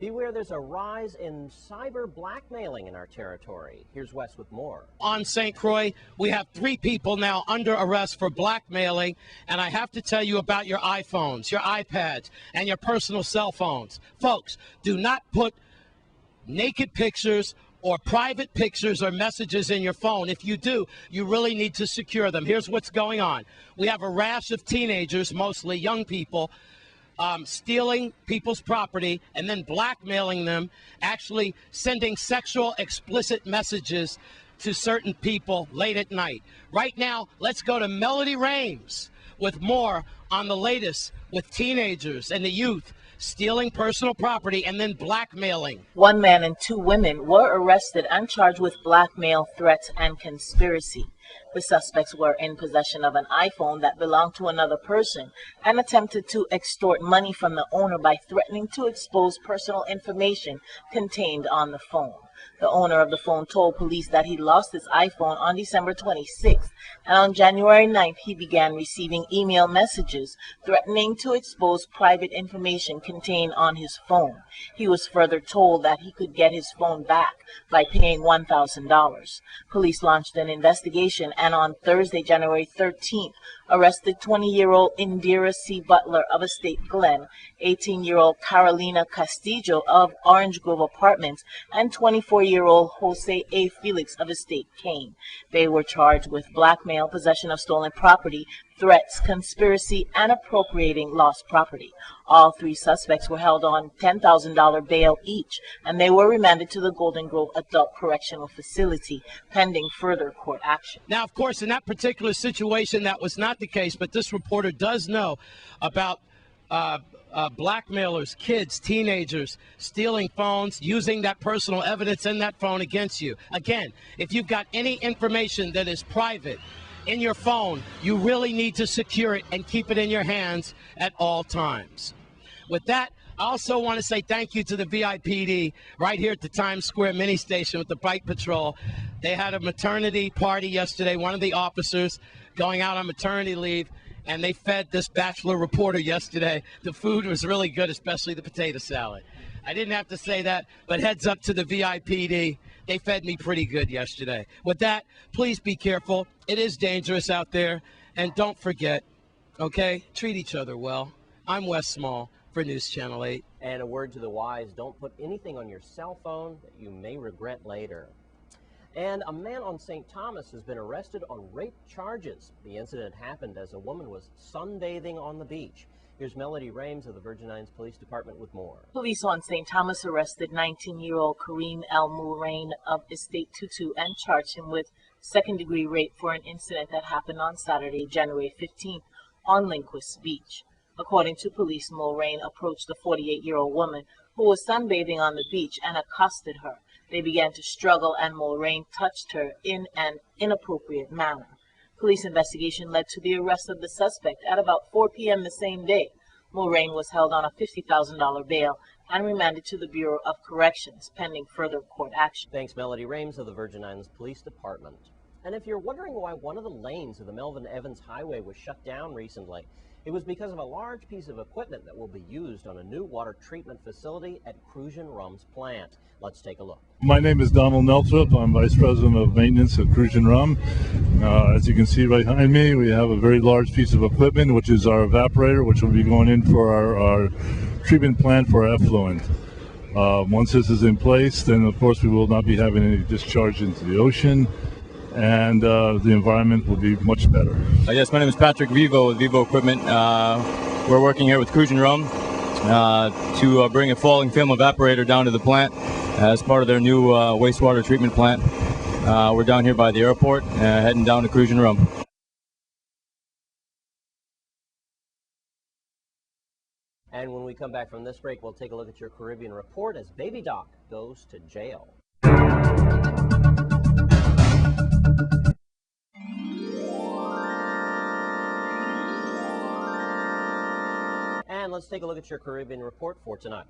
Beware, there's a rise in cyber blackmailing in our territory. Here's Wes with more. On St. Croix, we have 3 people now under arrest for blackmailing, and I have to tell you about your iPhones, your iPads, and your personal cell phones. Folks, do not put naked pictures or private pictures or messages in your phone. If you do, you really need to secure them. Here's what's going on. We have a rash of teenagers, mostly young people, stealing people's property and then blackmailing them, actually sending sexual explicit messages to certain people late at night. Right now, let's go to Melody Rames with more on the latest with teenagers and the youth stealing personal property and then blackmailing. 1 man and 2 women were arrested and charged with blackmail, threats, and conspiracy. The suspects were in possession of an iPhone that belonged to another person and attempted to extort money from the owner by threatening to expose personal information contained on the phone. The owner of the phone told police that he lost his iPhone on December 26th, and on January 9th he began receiving email messages threatening to expose private information contained on his phone. He was further told that he could get his phone back by paying $1,000. Police launched an investigation and on Thursday, January 13th, arrested 20-year-old Indira C. Butler of Estate Glen, 18-year-old Carolina Castillo of Orange Grove Apartments, and 24-year-old Jose A. Felix of Estate Kane. They were charged with blackmail, possession of stolen property, threats, conspiracy, and appropriating lost property. All 3 suspects were held on $10,000 bail each, and they were remanded to the Golden Grove Adult Correctional Facility pending further court action. Now, of course, in that particular situation, that was not the case, but this reporter does know about blackmailers, kids, teenagers, stealing phones, using that personal evidence in that phone against you. Again, if you've got any information that is private in your phone, you really need to secure it and keep it in your hands at all times. With that, I also want to say thank you to the VIPD right here at the Times Square mini station with the Bike Patrol. They had a maternity party yesterday, one of the officers going out on maternity leave, and they fed this bachelor reporter yesterday. The food was really good, especially the potato salad. I didn't have to say that, but heads up to the VIPD. They fed me pretty good yesterday. With that, please be careful. It is dangerous out there. And don't forget, okay, treat each other well. I'm Wes Small for News Channel 8. And a word to the wise, don't put anything on your cell phone that you may regret later. And a man on St. Thomas has been arrested on rape charges. The incident happened as a woman was sunbathing on the beach. Here's Melody Rames of the Virgin Islands Police Department with more. Police on St. Thomas arrested 19-year-old Kareem El Mulrain of Estate 2 and charged him with second-degree rape for an incident that happened on Saturday, January 15th on Linquist Beach. According to police, Mulrain approached the 48-year-old woman who was sunbathing on the beach and accosted her. They began to struggle and Mulrain touched her in an inappropriate manner. Police investigation led to the arrest of the suspect at about 4 p.m. the same day. Mulrain was held on a $50,000 bail and remanded to the Bureau of Corrections pending further court action. Thanks, Melody Rames of the Virgin Islands Police Department. And if you're wondering why one of the lanes of the Melvin Evans Highway was shut down recently, it was because of a large piece of equipment that will be used on a new water treatment facility at Crucian Rum's plant. Let's take a look. My name is Donald Nelthrop. I'm Vice President of Maintenance at Crucian Rum. As you can see right behind me, we have a very large piece of equipment, which is our evaporator, which will be going in for our treatment plant for our effluent. Once this is in place, then of course we will not be having any discharge into the ocean, and the environment will be much better. Yes, my name is Patrick Vivo with Vivo Equipment. We're working here with Crucian Rum to bring a falling film evaporator down to the plant as part of their new wastewater treatment plant. We're down here by the airport, heading down to Crucian Rum. And when we come back from this break, we'll take a look at your Caribbean report as Baby Doc goes to jail. And let's take a look at your Caribbean report for tonight.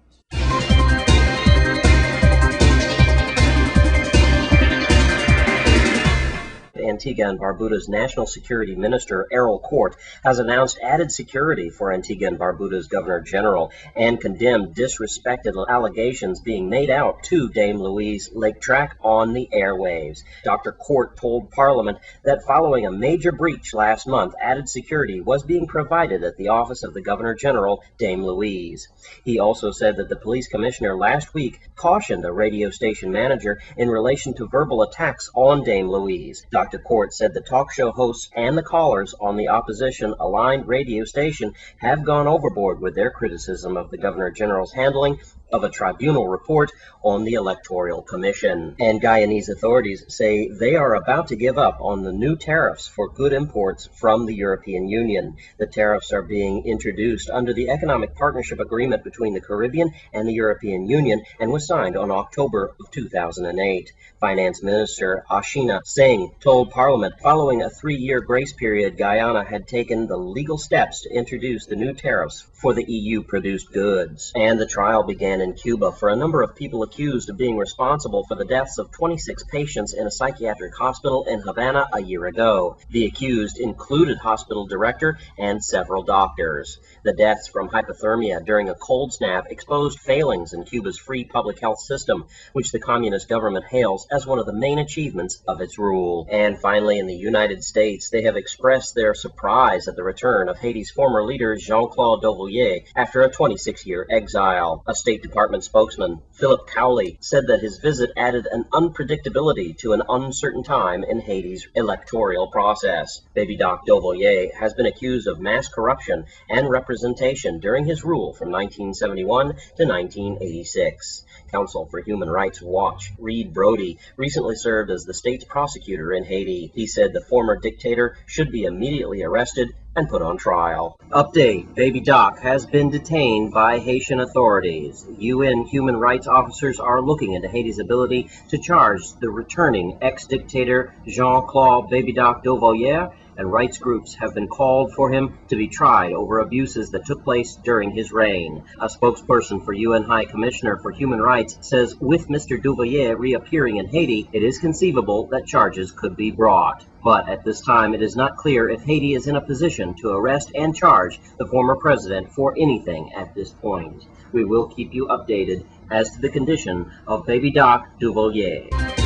Antigua and Barbuda's National Security Minister, Errol Court, has announced added security for Antigua and Barbuda's Governor General and condemned disrespectful allegations being made out to Dame Louise Lake-Track on the airwaves. Dr. Court told Parliament that following a major breach last month, added security was being provided at the office of the Governor General, Dame Louise. He also said that the police commissioner last week cautioned a radio station manager in relation to verbal attacks on Dame Louise. Dr. Court said the talk show hosts and the callers on the opposition-aligned radio station have gone overboard with their criticism of the Governor General's handling of a tribunal report on the Electoral Commission. And Guyanese authorities say they are about to give up on the new tariffs for good imports from the European Union. The tariffs are being introduced under the Economic Partnership Agreement between the Caribbean and the European Union and was signed on October of 2008. Finance Minister Ashina Singh told Parliament following a 3-year grace period, Guyana had taken the legal steps to introduce the new tariffs for the EU-produced goods. And the trial began in Cuba for a number of people accused of being responsible for the deaths of 26 patients in a psychiatric hospital in Havana a year ago. The accused included hospital director and several doctors. The deaths from hypothermia during a cold snap exposed failings in Cuba's free public health system, which the communist government hails as one of the main achievements of its rule. And finally, in the United States, they have expressed their surprise at the return of Haiti's former leader Jean-Claude Duvalier after a 26-year exile. A State Department spokesman, Philip Cowley, said that his visit added an unpredictability to an uncertain time in Haiti's electoral process. Baby Doc Duvalier has been accused of mass corruption and representation during his rule from 1971 to 1986. Counsel for Human Rights Watch, Reed Brody, recently served as the state's prosecutor in Haiti. He said the former dictator should be immediately arrested and put on trial. Update: Baby Doc has been detained by Haitian authorities. UN human rights officers are looking into Haiti's ability to charge the returning ex-dictator Jean-Claude Baby Doc Duvalier, and rights groups have been called for him to be tried over abuses that took place during his reign. A spokesperson for UN High Commissioner for Human Rights says with Mr. Duvalier reappearing in Haiti, it is conceivable that charges could be brought. But at this time, it is not clear if Haiti is in a position to arrest and charge the former president for anything at this point. We will keep you updated as to the condition of Baby Doc Duvalier.